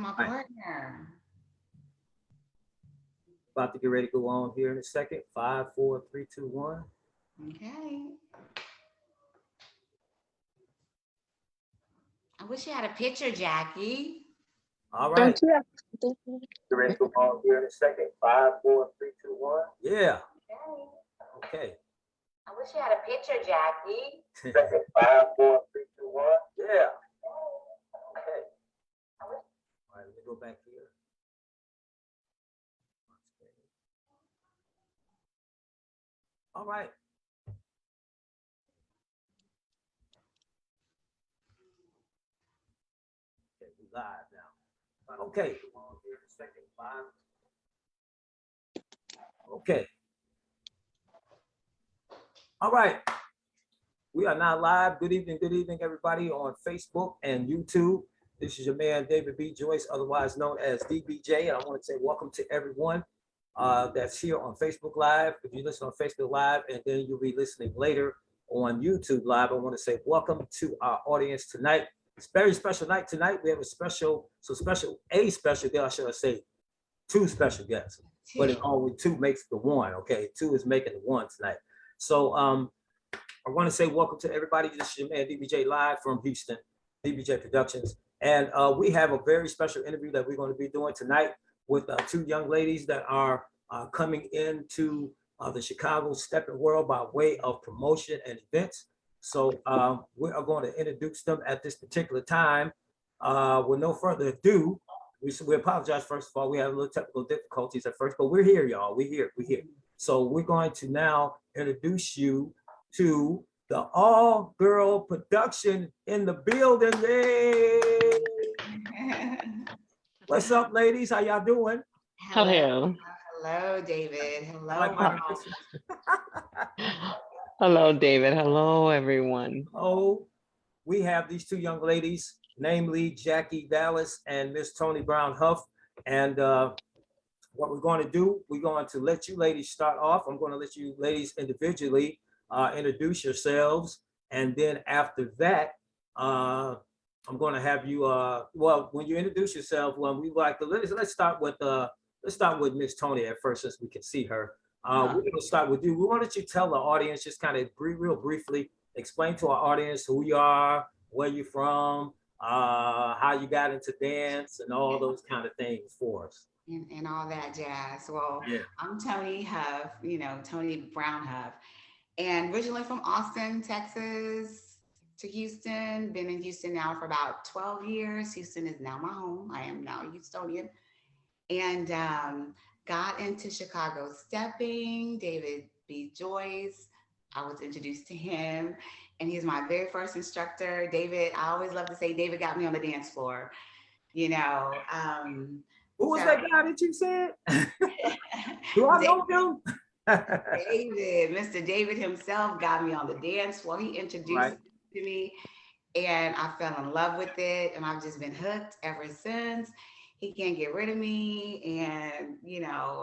my partner. About to get ready to go on here in a second. 5, 4, 3, 2, 1. Okay. I wish you had a picture, Jackie. All right. Get ready to go on here in a second. 5, 4, 3, 2, 1. Yeah. Okay. I wish you had a picture, Jackie. Second, 5, 4, 3, 2, 1. Yeah. Okay. All right, let me go back here. All right. Okay, we live now. Okay. Second, 5. Okay. All right. We are now live. Good evening, everybody on Facebook and YouTube. This is your man, David B. Joyce, otherwise known as DBJ. And I want to say welcome to everyone that's here on Facebook Live. If you listen on Facebook Live, and then you'll be listening later on YouTube Live, I want to say welcome to our audience tonight. It's a very special night tonight. We have a special guest, I should say, 2 special guests, but it only 2 makes the 1, okay? 2 is making the 1 tonight. So I want to say welcome to everybody. This is your man, DBJ, live from Houston, DBJ Productions. And we have a very special interview that we're going to be doing tonight with 2 young ladies that are coming into the Chicago Steppin world by way of promotion and events. So we are going to introduce them at this particular time. With no further ado, we apologize, first of all. We have a little technical difficulties at first, but we're here, y'all. We're here. So we're going to now introduce you to the all-girl production in the building. Yay! What's up, ladies? How y'all doing? Hello. Hello, David. Hello, my Hello, David. Hello, everyone. Oh, we have these 2 young ladies, namely Jackie Dallas and Miss Toni Brown Huff. And what we're going to do, we're going to let you ladies start off. I'm going to let you ladies individually introduce yourselves. And then after that, I'm going to have you, well, when you introduce yourself, when we like to, let's start with Miss Toni at first, since we can see her. We're going to start with you. We wanted you to tell the audience, just kind of real briefly, explain to our audience who you are, where you're from, how you got into dance, and all those kind of things for us. And all that jazz. Well, yeah. I'm Toni Huff, Toni Brown Huff, and originally from Austin, Texas to Houston. Been in Houston now for about 12 years. Houston is now my home. I am now a Houstonian. And got into Chicago stepping, David B. Joyce. I was introduced to him, and he's my very first instructor. David, I always love to say David got me on the dance floor, Who was that guy that you said? Do I know him? David, Mr. David himself got me on the dance floor. He introduced to me, and I fell in love with it, and I've just been hooked ever since. He can't get rid of me, and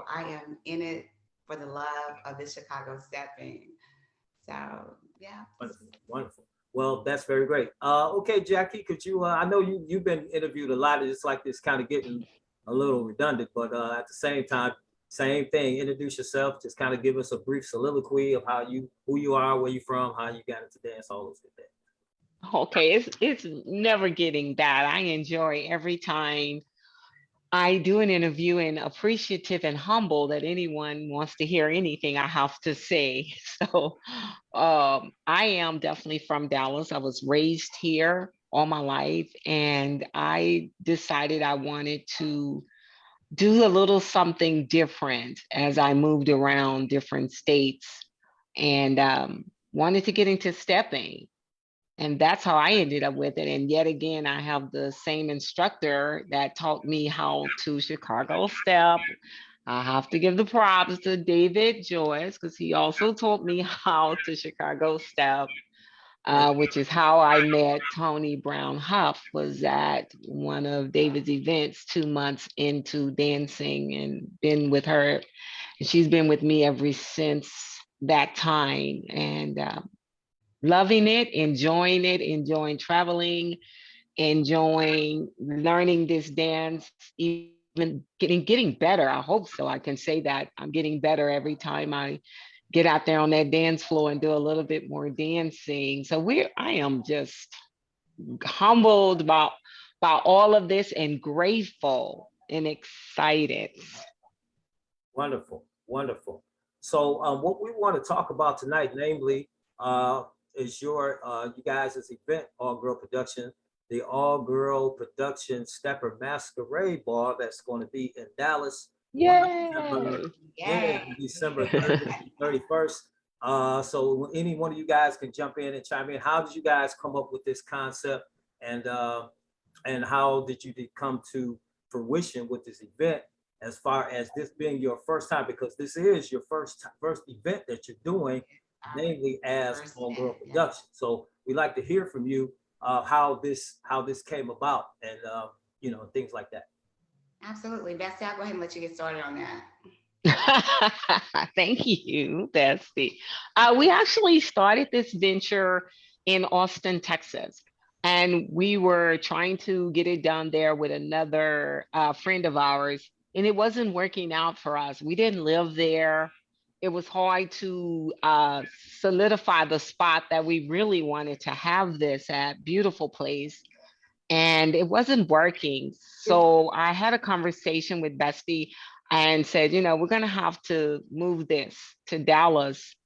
I am in it for the love of the Chicago stepping. So yeah. Wonderful. Well, that's very great. Okay, Jackie, could you? I know you've been interviewed a lot. It's like this kind of getting a little redundant, but at the same time, same thing. Introduce yourself. Just kind of give us a brief soliloquy of who you are, where you're from, how you got into dance, all those good things. Okay, it's never getting bad. I enjoy every time I do an interview, and appreciative and humble that anyone wants to hear anything I have to say. So I am definitely from Dallas. I was raised here all my life, and I decided I wanted to do a little something different as I moved around different states, and wanted to get into stepping. And that's how I ended up with it. And yet again, I have the same instructor that taught me how to Chicago step. I have to give the props to David Joyce, because he also taught me how to Chicago step, which is how I met Toni Brown Huff, was at one of David's events 2 months into dancing, and been with her. And she's been with me ever since that time. And loving it, enjoying traveling enjoying learning this dance, even getting better. I hope so. I can say that I'm getting better every time I get out there on that dance floor and do a little bit more dancing. So I am just humbled about all of this and grateful and excited. Wonderful, wonderful. So what we want to talk about tonight, namely, is you guys' event, All Girl Production, the All Girl Production Stepper Masquerade Ball that's going to be in Dallas. Yay! December 30th to 31st. So any one of you guys can jump in and chime in. How did you guys come up with this concept, and how did you come to fruition with this event, as far as this being your first time, because this is your first event that you're doing, namely as All Girl Production. So we'd like to hear from you how this came about, and things like that. Absolutely. Bessie, I'll go ahead and let you get started on that. Thank you, Bessie. We actually started this venture in Austin, Texas, and we were trying to get it done there with another friend of ours, and it wasn't working out for us. We didn't live there. It was hard to solidify the spot that we really wanted to have this at. Beautiful place. And it wasn't working. So I had a conversation with Bestie and said, we're going to have to move this to Dallas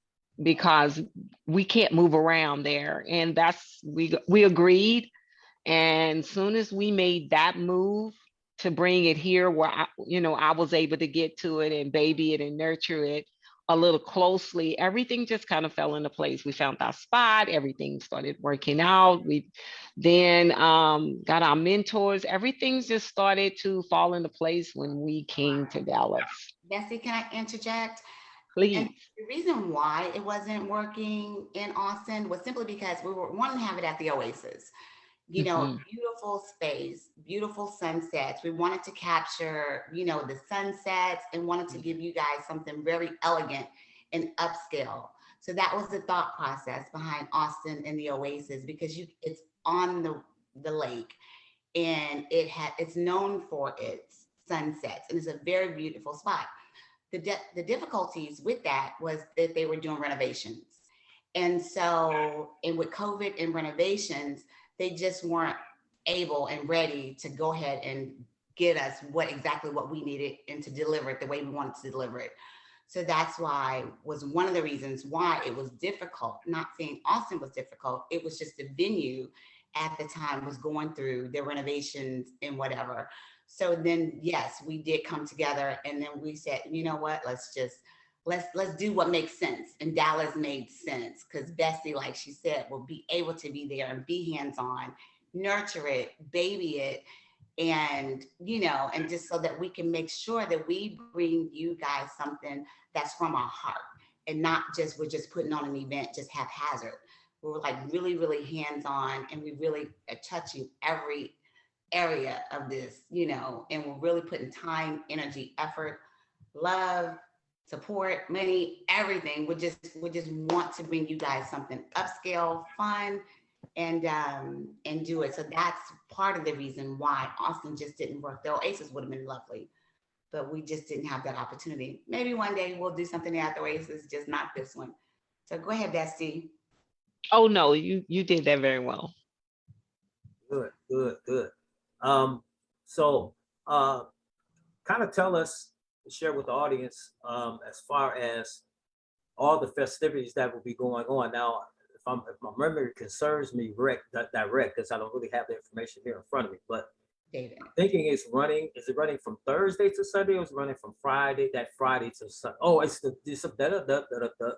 because we can't move around there. And we agreed. And as soon as we made that move to bring it here where I was able to get to it and baby it and nurture it a little closely, everything just kind of fell into place. We found our spot, everything started working out. We then got our mentors. Everything just started to fall into place when we came to Dallas. Bessie, can I interject? Please. And the reason why it wasn't working in Austin was simply because we were wanting to have it at the Oasis. Beautiful space, beautiful sunsets. We wanted to capture, the sunsets, and wanted to give you guys something very elegant and upscale. So that was the thought process behind Austin and the Oasis, because it's on the lake, and it's known for its sunsets, and it's a very beautiful spot. The difficulties with that was that they were doing renovations. And with COVID and renovations, they just weren't able and ready to go ahead and get us exactly what we needed and to deliver it the way we wanted to deliver it. So that's why was one of the reasons why it was difficult. Not saying Austin was difficult. It was just the venue at the time was going through their renovations and whatever. So then, yes, we did come together, and then we said, you know what, let's do what makes sense. And Dallas made sense because Bessie, like she said, will be able to be there and be hands-on, nurture it, baby it, and and just so that we can make sure that we bring you guys something that's from our heart, and not just we're just putting on an event just haphazard. We're like really, really hands-on, and we really are touching every area of this, and we're really putting time, energy, effort, love, support, money, everything. We just want to bring you guys something upscale, fun, and do it. So that's part of the reason why Austin just didn't work. The Oasis would have been lovely, but we just didn't have that opportunity. Maybe one day we'll do something at the Oasis, just not this one. So go ahead, Bestie. Oh no, you did that very well. Good. So kind of tell us, share with the audience as far as all the festivities that will be going on. Now, if my memory concerns me direct, because I don't really have the information here in front of me, but David. Thinking is it running from Thursday to Sunday, or is it running from Friday to Sunday? Oh, it's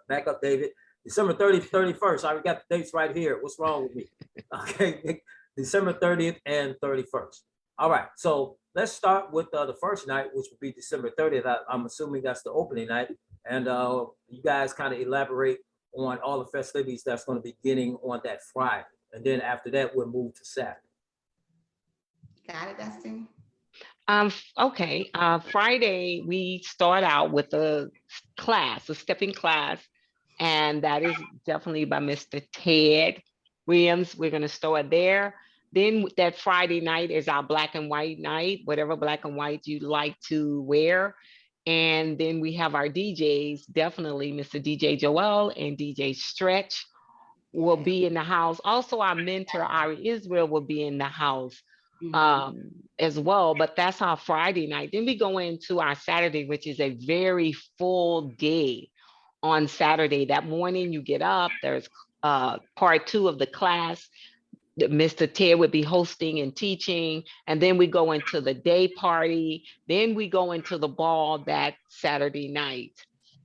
back up, David. December 30th, 31st. I got the dates right here. What's wrong with me? Okay, December 30th and 31st. All right, so let's start with the first night, which would be December 30th. I'm assuming that's the opening night. And you guys kind of elaborate on all the festivities that's going to be beginning on that Friday. And then after that, we'll move to Saturday. Got it, Dustin? Okay. Friday, we start out with a stepping class, and that is definitely by Mr. Ted Williams. We're going to start there. Then that Friday night is our black and white night, whatever black and white you like to wear. And then we have our DJs, definitely Mr. DJ Joel and DJ Stretch will Yeah. be in the house. Also, our mentor, Ari Israel, will be in the house Mhm. as well. But that's our Friday night. Then we go into our Saturday, which is a very full day on Saturday. That morning, you get up, there's part two of the class that Mr. Ted would be hosting and teaching. And then we go into the day party. Then we go into the ball that Saturday night.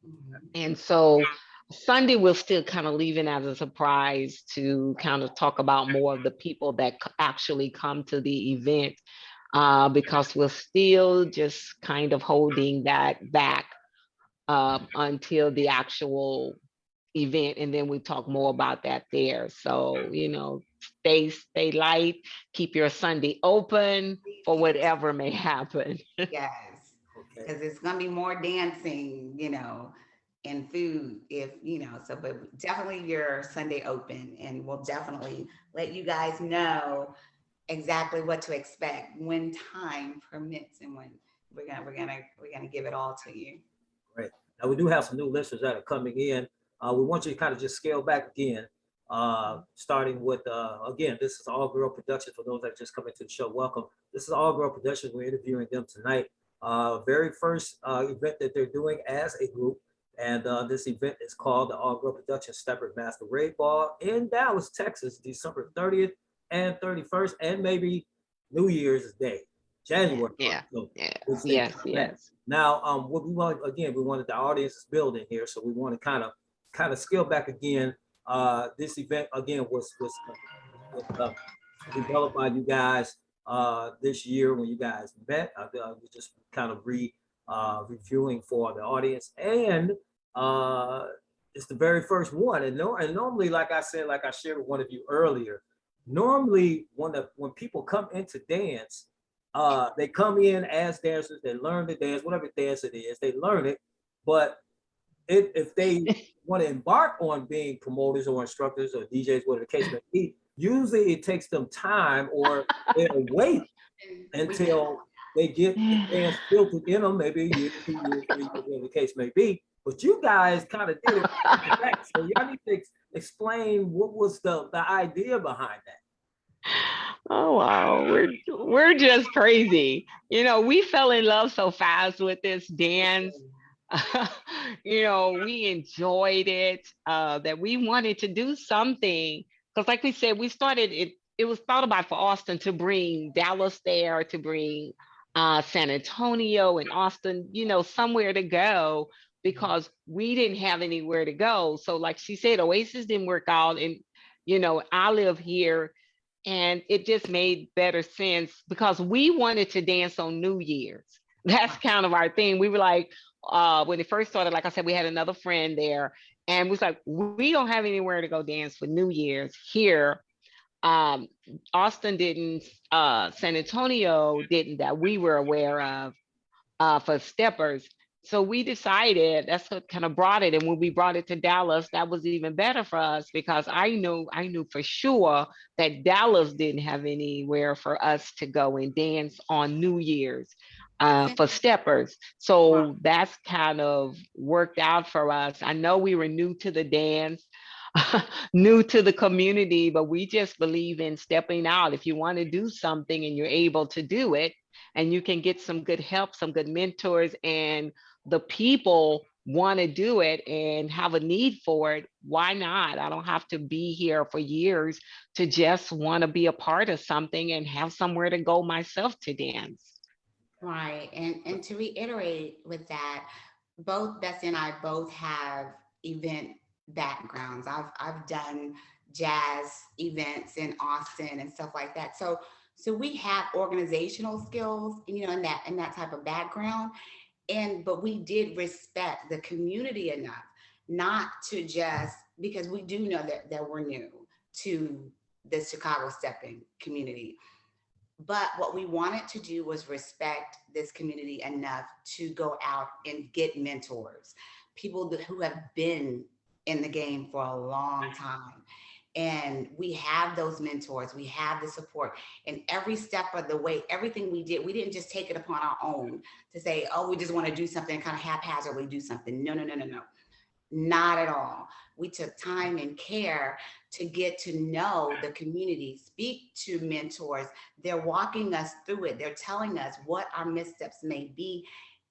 Mhm. And so Sunday, we're still kind of leaving as a surprise to kind of talk about more of the people that actually come to the event, because we're still just kind of holding that back until the actual event, and then we talk more about that there. So, stay light, keep your Sunday open for Keep it whatever may happen. Yes, Okay. because it's gonna be more dancing, and food if, so but definitely your Sunday open, and we'll definitely let you guys know exactly what to expect when time permits, and when we're gonna give it all to you. Right. Now we do have some new listeners that are coming in. We want you to kind of just scale back again, starting with, again, this is All Girl Production. For those that just come into the show, welcome. This is All Girl Production. We're interviewing them tonight. Very first event that they're doing as a group. And this event is called the All Girl Production Steppin Masquerade Ball in Dallas, Texas, December 30th and 31st, and maybe New Year's Day, January 1st. Yeah, So yeah, we'll stay yes, tuned for that. yes. Now, what we want, again, we wanted the audience is building here, so we want to kind of scale back again. This event again was developed by you guys this year when you guys met. We just kind of reviewing for the audience, and it's the very first one. And normally, like I said, like I shared with one of you earlier, normally when people come into dance, they come in as dancers, they learn the dance, whatever dance it is, they learn it. But if they want to embark on being promoters or instructors or DJs, whatever the case may be, usually it takes them time, or they'll wait And we did. until they get the dance filtered in them, maybe a year, 2 years, 3 years, whatever the case may be. But you guys kind of did it back. So y'all need to explain what was the idea behind that. Oh wow, we're just crazy. We fell in love so fast with this dance. We enjoyed it, that we wanted to do something, because like we said, we started it. It was thought about for Austin to bring Dallas there, to bring San Antonio and Austin, somewhere to go, because we didn't have anywhere to go. So like she said, Oasis didn't work out, and I live here, and it just made better sense because we wanted to dance on New Year's. That's kind of our thing. We were like, when it first started, like I said, we had another friend there, and we was like, we don't have anywhere to go dance for New Year's here. Um, Austin didn't, San Antonio didn't, that we were aware of, for steppers. So we decided, that's what kind of brought it. And when we brought it to Dallas, that was even better for us, because I knew for sure that Dallas didn't have anywhere for us to go and dance on New Year's for steppers. So that's kind of worked out for us. I know we were new to the dance, new to the community, but we just believe in stepping out. If you want to do something and you're able to do it, and you can get some good help, some good mentors, and the people want to do it and have a need for it, why not? I don't have to be here for years to just want to be a part of something and have somewhere to go myself to dance. Right. And to reiterate with that, both Bessie and I both have event backgrounds. I've done jazz events in Austin and stuff like that. So we have organizational skills, in that type of background. But we did respect the community enough not to just, because we do know that we're new to the Chicago stepping community. But what we wanted to do was respect this community enough to go out and get mentors, people who have been in the game for a long time. And we have those mentors, we have the support, and every step of the way, everything we did, we didn't just take it upon our own to say, oh, we just want to do something, kind of haphazardly do something. No, no, no, no, no. Not at all. We took time and care to get to know the community, speak to mentors. They're walking us through it. They're telling us what our missteps may be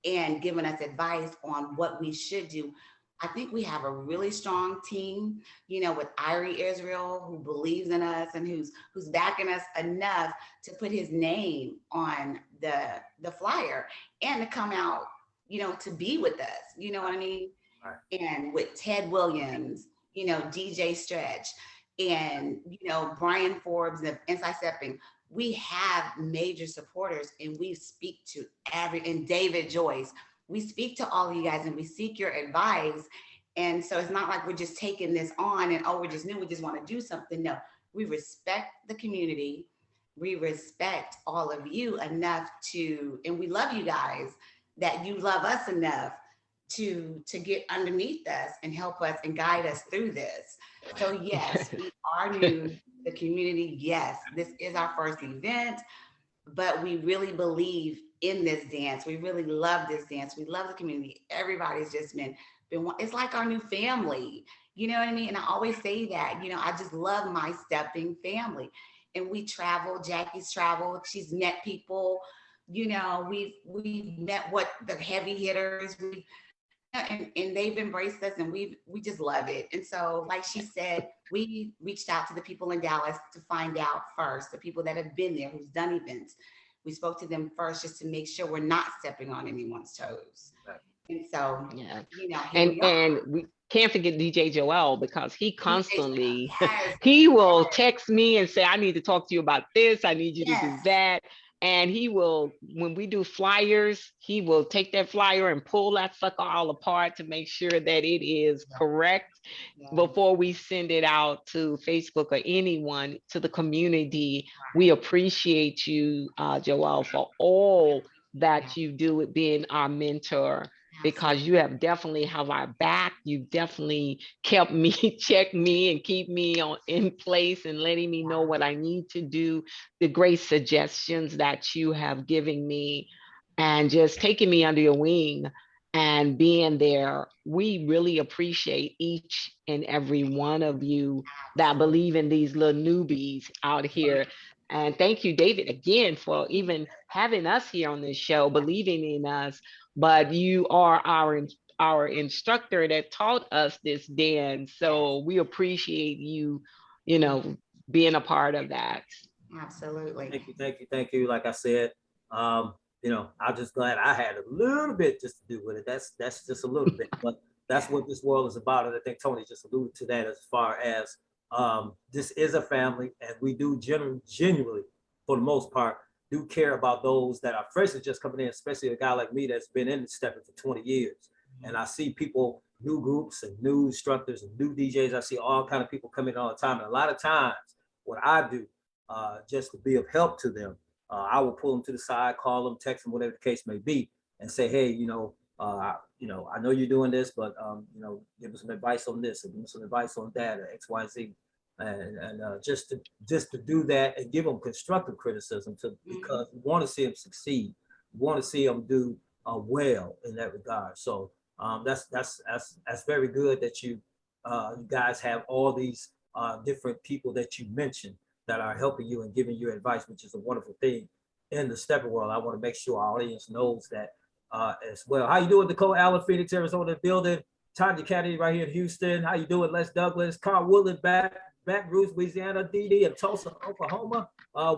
and giving us advice on what we should do. I think we have a really strong team, with Irie Israel, who believes in us and who's backing us enough to put his name on the flyer and to come out, to be with us. You know what I mean? Right. And with Ted Williams, DJ Stretch, and Brian Forbes of Inside Stepping, we have major supporters, and we speak to and David Joyce. We speak to all of you guys, and we seek your advice. And so it's not like we're just taking this on and we're just new, we just want to do something. No, we respect the community. We respect all of you enough and we love you guys, that you love us enough to get underneath us and help us and guide us through this. So yes, we are new to the community. Yes, this is our first event, but we really believe in this dance. We really love this dance. We love the community. Everybody's just been it's like our new family. You know what I mean? And I always say that, I just love my stepping family. And we travel, Jackie's traveled, she's met people, we've met the heavy hitters, and they've embraced us, and we just love it. And so, like she said, we reached out to the people in Dallas to find out first, the people that have been there, who's done events. We spoke to them first just to make sure we're not stepping on anyone's toes. Right. And so, yeah, and we can't forget DJ Joel, because he constantly yes, he will text me and say, I need to talk to you about this, I need you to do yes. that. And he will, when we do flyers, he will take that flyer and pull that sucker all apart to make sure that it is correct before we send it out to Facebook or anyone, to the community. We appreciate you, Joel, for all that you do with being our mentor, because you have definitely have our back. You definitely kept me, check me, and keep me in place, and letting me know what I need to do, the great suggestions that you have given me, and just taking me under your wing and being there. We really appreciate each and every one of you that believe in these little newbies out here. And thank you, David, again, for even having us here on this show, believing in us. But you are our instructor that taught us this dance. So we appreciate you, being a part of that. Absolutely. Thank you. Like I said, I'm just glad I had a little bit just to do with it. That's just a little bit, but that's what this world is about. And I think Toni just alluded to that, as far as this is a family, and we do genuinely, for the most part, do care about those that are freshly just coming in, especially a guy like me that's been in the stepping for 20 years. And I see people, new groups and new instructors and new DJs. I see all kind of people come in all the time. And a lot of times what I do, just to be of help to them, I will pull them to the side, call them, text them, whatever the case may be, and say, hey, I know you're doing this, but give us some advice on this, and give us some advice on that, or X, Y, Z, and just to do that and give them constructive criticism, because we want to see them succeed, we want to see them do well in that regard. So that's very good that you guys have all these different people that you mentioned that are helping you and giving you advice, which is a wonderful thing in the stepping world. I want to make sure our audience knows that as well. How you doing, Nicole Allen, Phoenix, Arizona, the building? Tanya Kennedy right here in Houston. How you doing, Les Douglas? Carl Woodland, Baton Rouge, Louisiana, Dee in Tulsa, Oklahoma.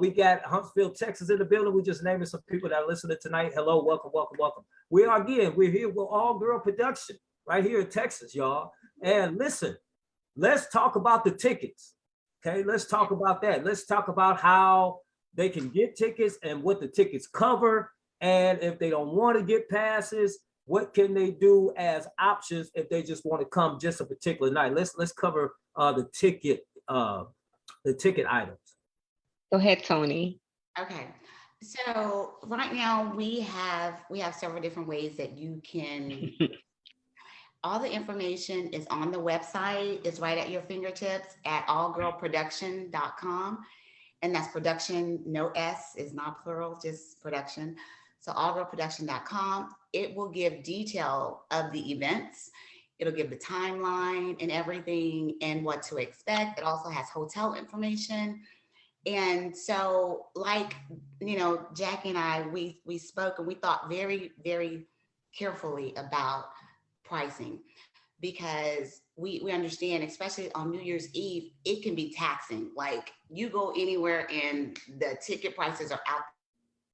We got Huntsville, Texas in the building. We just naming some people that are listening tonight. Hello, welcome. We're here with All Girl Production right here in Texas, y'all. And listen, let's talk about the tickets. Okay, let's talk about that. Let's talk about how they can get tickets and what the tickets cover. And if they don't want to get passes, what can they do as options if they just want to come just a particular night? Let's cover the ticket items. Go ahead, Toni. Okay. So right now we have several different ways that you can All the information is on the website. It's right at your fingertips at allgirlproduction.com. And that's production, no S, is not plural, just production. So allgirlproduction.com. It will give detail of the events. It'll give the timeline and everything and what to expect. It also has hotel information. And so, like, Jackie and I, we spoke and we thought very, very carefully about pricing, because we understand, especially on New Year's Eve, it can be taxing. Like, you go anywhere and the ticket prices are out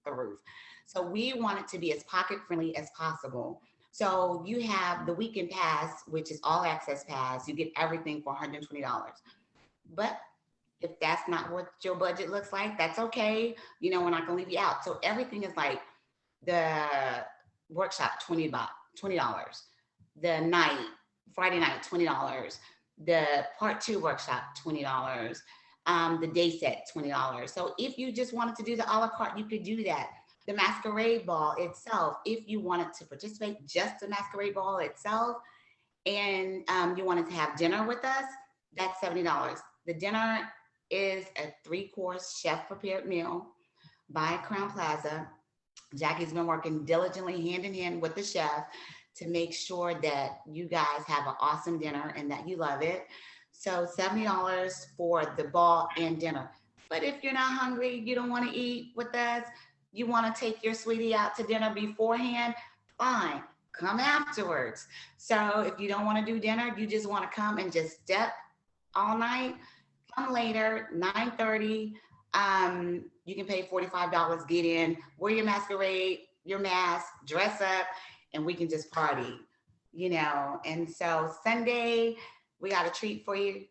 the roof. So we want it to be as pocket friendly as possible. So you have the weekend pass, which is all access pass. You get everything for $120. But if that's not what your budget looks like, that's okay. We're not gonna leave you out. So everything is like the workshop, $20. The night, Friday night, $20. The part 2 workshop, $20. The day set, $20. So if you just wanted to do the a la carte, you could do that. The Masquerade Ball itself, if you wanted to participate, just the Masquerade Ball itself, and you wanted to have dinner with us, that's $70. The dinner is a 3-course chef prepared meal by Crown Plaza. Jackie's been working diligently hand in hand with the chef to make sure that you guys have an awesome dinner and that you love it. So $70 for the ball and dinner. But if you're not hungry, you don't want to eat with us, you want to take your sweetie out to dinner beforehand, fine, come afterwards. So if you don't want to do dinner, you just want to come and just step all night, come later, 9:30. You can pay $45, get in, wear your masquerade, your mask, dress up, and we can just party, And so Sunday, we got a treat for you.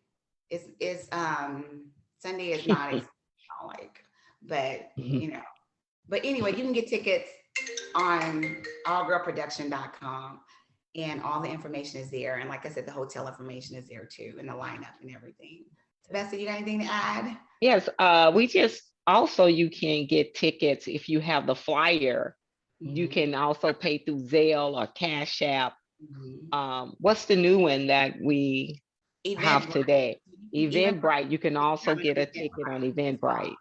It's Sunday is not but But anyway, you can get tickets on allgirlproduction.com, and all the information is there. And like I said, the hotel information is there too, and the lineup and everything. Sebastia, you got anything to add? Yes, you can get tickets if you have the flyer. You can also pay through Zelle or Cash App. What's the new one that we have today? Eventbrite. You can also get a ticket on Eventbrite.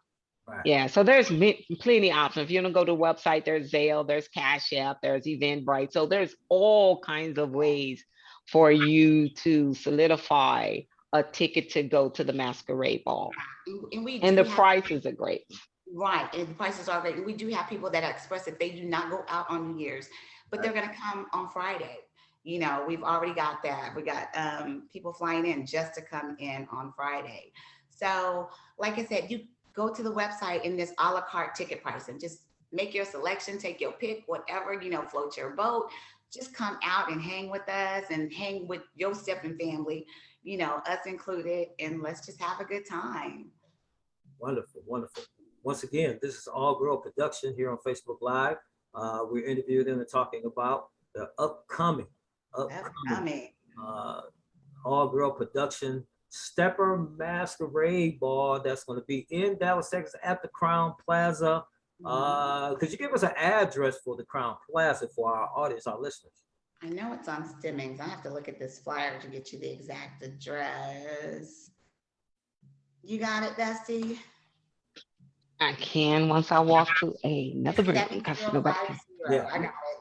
Right. Yeah, so there's plenty of options. If you don't go to the website, there's Zelle, there's Cash App, there's Eventbrite. So there's all kinds of ways for you to solidify a ticket to go to the Masquerade Ball. And the prices are great. Right, and the prices are great. And we do have people that express that they do not go out on New Year's, but they're gonna come on Friday. We've already got that. We got people flying in just to come in on Friday. So like I said, you go to the website and this a la carte ticket pricing. Just make your selection, take your pick, whatever, float your boat. Just come out and hang with us and hang with your Steppin family, us included, and let's just have a good time. Wonderful, wonderful. Once again, this is All Girl Production here on Facebook Live. We're interviewing and talking about the upcoming All Girl Production Steppin Masquerade Ball that's going to be in Dallas, Texas at the Crown Plaza. Could you give us an address for the Crown Plaza for our audience, our listeners? I know it's on Stimmings. I have to look at this flyer to get you the exact address. You got it, Bestie? I can once I walk to another room. I got it.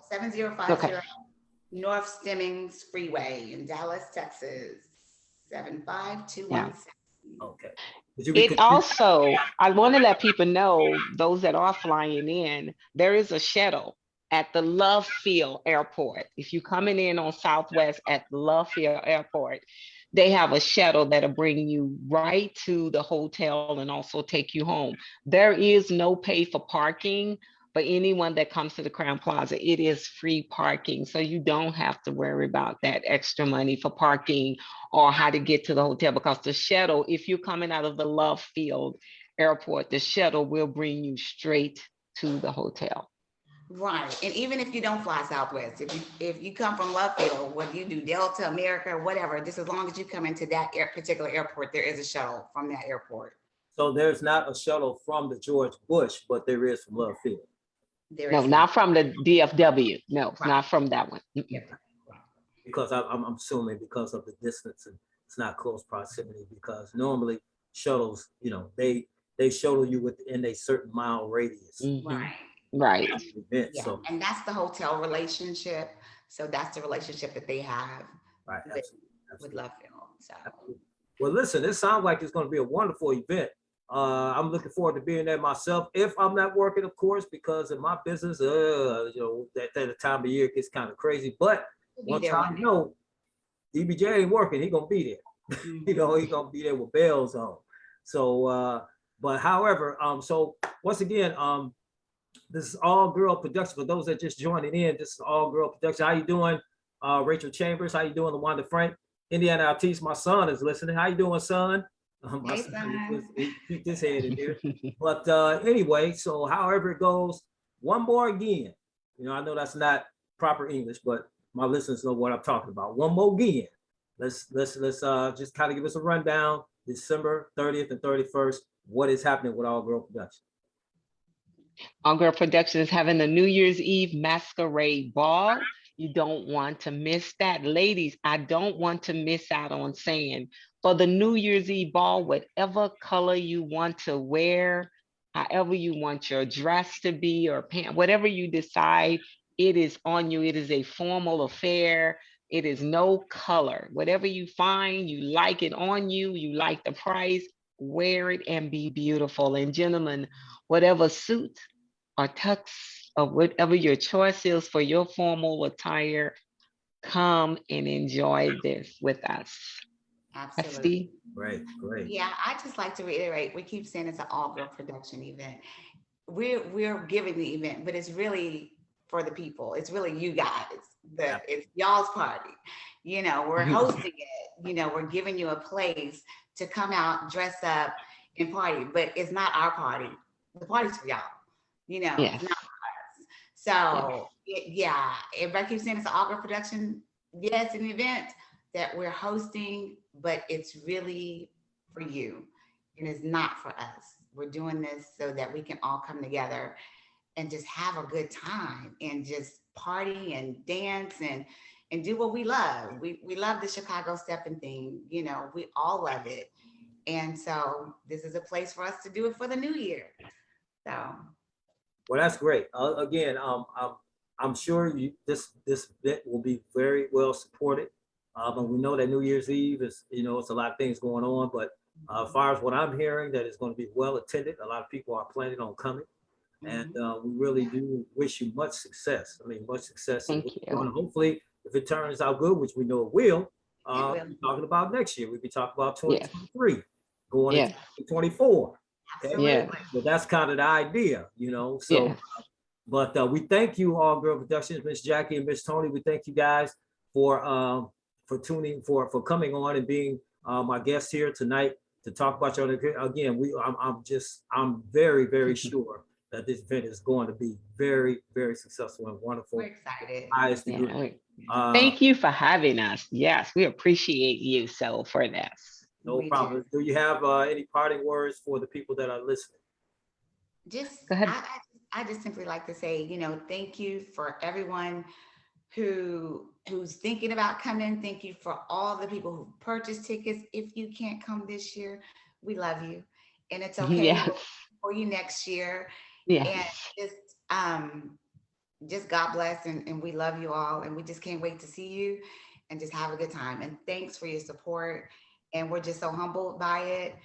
7050 North Stimmings Freeway in Dallas, Texas. 75217. Okay. It also, I want to let people know, those that are flying in, there is a shuttle at the Love Field Airport. If you're coming in on Southwest at Love Field Airport, they have a shuttle that'll bring you right to the hotel and also take you home. There is no pay for parking for anyone that comes to the Crown Plaza. It is free parking, so you don't have to worry about that extra money for parking or how to get to the hotel, because the shuttle, if you're coming out of the Love Field Airport, the shuttle will bring you straight to the hotel. Right, and even if you don't fly Southwest, if you come from Love Field, what you do, Delta, America, whatever, just as long as you come into that particular airport, there is a shuttle from that airport. So there's not a shuttle from the George Bush, but there is from Love Field. No, not from the DFW. No, right. Not from that one. Yeah, because I'm assuming because of the distance and it's not close proximity, because normally shuttles, you know, they shuttle you within a certain mile radius. Right. Right. Event. Yeah. So And that's the hotel relationship. So that's the relationship that they have right, with, absolutely, with absolutely. Love Film. So Absolutely. Well, listen, it sounds like it's going to be a wonderful event. I'm looking forward to being there myself. If I'm not working, of course, because in my business, you know, that time of year gets kind of crazy. But we'll be one there time, one you day. know, DBJ ain't working. He gonna be there. You know, he gonna be there with bells on. So, but however, so once again, this is all girl production. For those that just joining in, this is all girl production. How you doing, Rachel Chambers? How you doing, LaWanda Frank? Indiana Artiste, my son is listening. How you doing, son? My Hey, son, son. he peeked his head in there. But anyway, so however it goes, one more again. You know, I know that's not proper English, but my listeners know what I'm talking about. One more again. Let's just kind of give us a rundown. December 30th and 31st. What is happening with All Girl Production? All Girl Production is having the New Year's Eve Masquerade Ball. You don't want to miss that. Ladies, I don't want to miss out on saying for the New Year's Eve ball, whatever color you want to wear, however you want your dress to be or pant, whatever you decide, it is on you. It is a formal affair. It is no color. Whatever you find, you like it on you, you like the price, wear it and be beautiful. And gentlemen, whatever suit or tux or whatever your choice is for your formal attire, come and enjoy this with us. Absolutely. Great, great. Yeah, I just like to reiterate, we keep saying it's an all-girl production event. We're giving the event, but it's really for the people. It's really you guys. It's y'all's party. You know, we're hosting it. You know, we're giving you a place to come out, dress up, and party. But it's not our party. The party's for y'all. You know, Yes. it's not for us. So yeah, everybody keeps saying it's an all-girl production. Yes, an event that we're hosting, but it's really for you. It is not for us. We're doing this so that we can all come together and just have a good time and just party and dance and do what we love. We love the Chicago Steppin thing. You know, we all love it. And so this is a place for us to do it for the new year. So Well, that's great. Again, I'm sure this event will be very well supported. But we know that New Year's Eve is, you know, it's a lot of things going on. But as far as what I'm hearing, that it's going to be well attended. A lot of people are planning on coming, and we really do wish you much success. I mean, much success. Thank you. Hopefully, if it turns out good, which we know it will, we'll be talking about next year. We'll be talking about 2023, going into 2024. Okay? Yeah. So that's kind of the idea, you know. So, but we thank you, All Girl Productions, Miss Jackie and Miss Toni. We thank you guys for tuning for coming on and being my guest here tonight to talk about your again. I'm very sure that this event is going to be very successful and wonderful. we're excited. Highest degree. Thank you for having us. Yes, we appreciate you so for this. No problem. Do you have any parting words for the people that are listening? Just Go ahead. I just simply like to say, you know, thank you for everyone who's thinking about coming. Thank you for all the people who purchased tickets. If you can't come this year, we love you, and it's okay. Yes. For you next year. Yes. And just God bless, and we love you all, and we just can't wait to see you and just have a good time. And thanks for your support. And we're just so humbled by it.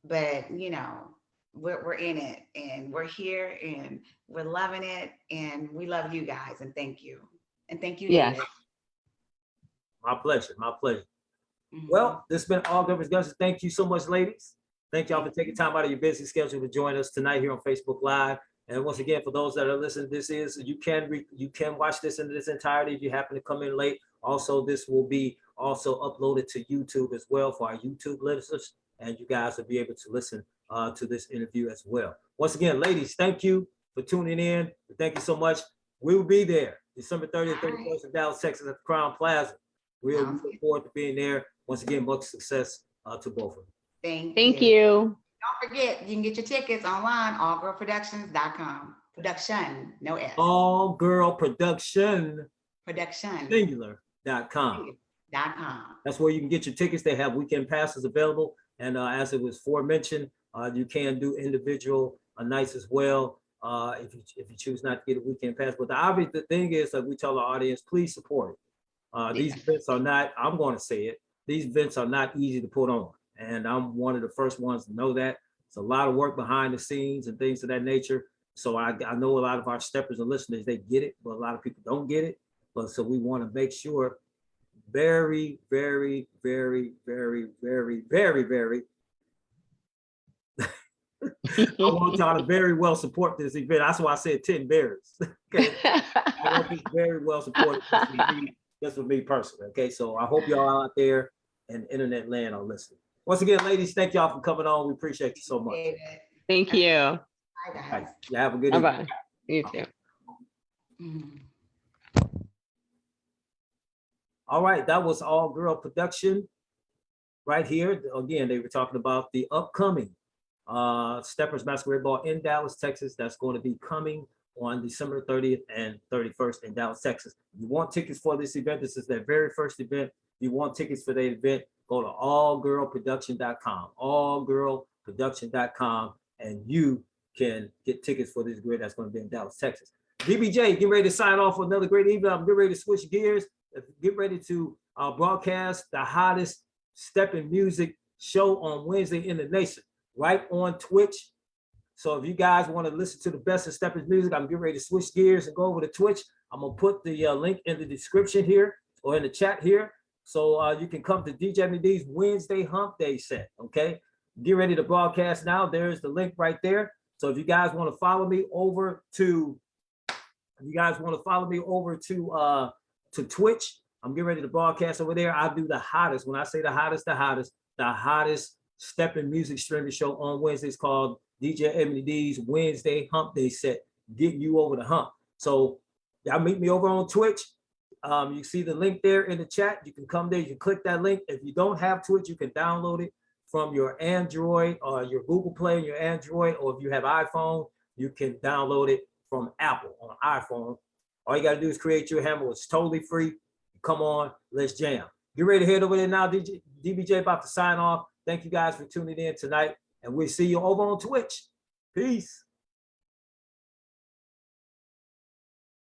But you know, we're in it and we're here and we're loving it. And we love you guys. And thank you. And thank you, Yes. David. My pleasure. My pleasure. Well, this has been All Girl Productions. Thank you so much, ladies. Thank y'all for taking time out of your busy schedule to join us tonight here on Facebook Live. And once again, for those that are listening, you can watch this in its entirety if you happen to come in late. Also, this will be also uploaded to YouTube as well for our YouTube listeners, and you guys will be able to listen to this interview as well. Once again, ladies, thank you for tuning in. Thank you so much. We will be there December 30th, 31st in Dallas, Texas at the Crown Plaza. We look forward to being there. Once again, much success to both of you. Thank you. Don't forget, you can get your tickets online, allgirlproductions.com. Production, no S. All Girl Production. Production. Singular.com. weekendpass.com. .com. That's where you can get your tickets. They have weekend passes available. And as it was aforementioned, you can do individual nights as well if you choose not to get a weekend pass. But the obvious thing is that we tell our audience, please support it. These events are not, I'm going to say it, these events are not easy to put on. And I'm one of the first ones to know that. It's a lot of work behind the scenes and things of that nature. So I know a lot of our steppers and listeners, they get it, but a lot of people don't get it. But so we want to make sure very, very, very, very, very, very, very. I want y'all to very well support this event. That's why I said 10 berries. Okay. I want this very well supported just for me personally. Okay. So I hope y'all out there in internet land are listening. Once again, ladies, thank y'all for coming on. We appreciate you so much. Thank you. Bye, guys. Right. You have a good evening. Bye-bye. You too. All right, that was all girl production right here. Again, they were talking about the upcoming Steppers Masquerade Ball in Dallas, Texas. That's going to be coming on December 30th and 31st in Dallas, Texas. If you want tickets for this event, this is their very first event. If you want tickets for the event, go to allgirlproduction.com, allgirlproduction.com, and you can get tickets for this grid that's going to be in Dallas, Texas. DBJ, get ready to sign off for another great evening. I'm getting ready to switch gears. Get ready to broadcast the hottest Steppin music show on Wednesday in the nation, right on Twitch. So if you guys want to listen to the best of Steppin music, I'm getting ready to switch gears and go over to Twitch. I'm going to put the link in the description here or in the chat here. So you can come to DJ MD's Wednesday Hump Day set, okay? Get ready to broadcast now. There's the link right there. So if you guys want to follow me over to, to Twitch, I'm getting ready to broadcast over there. I do the hottest, when I say the hottest Steppin music streaming show on Wednesdays called DJ MD's Wednesday Hump Day set, getting you over the hump. So y'all meet me over on Twitch. You see the link there in the chat. You can come there, you can click that link. If you don't have Twitch, you can download it from your Android or your Google Play, your Android, or if you have iPhone, you can download it from Apple on iPhone. All you gotta do is create your handle. It's totally free. Come on, let's jam. Get ready to head over there now. DBJ about to sign off. Thank you guys for tuning in tonight, and we'll see you over on Twitch. Peace.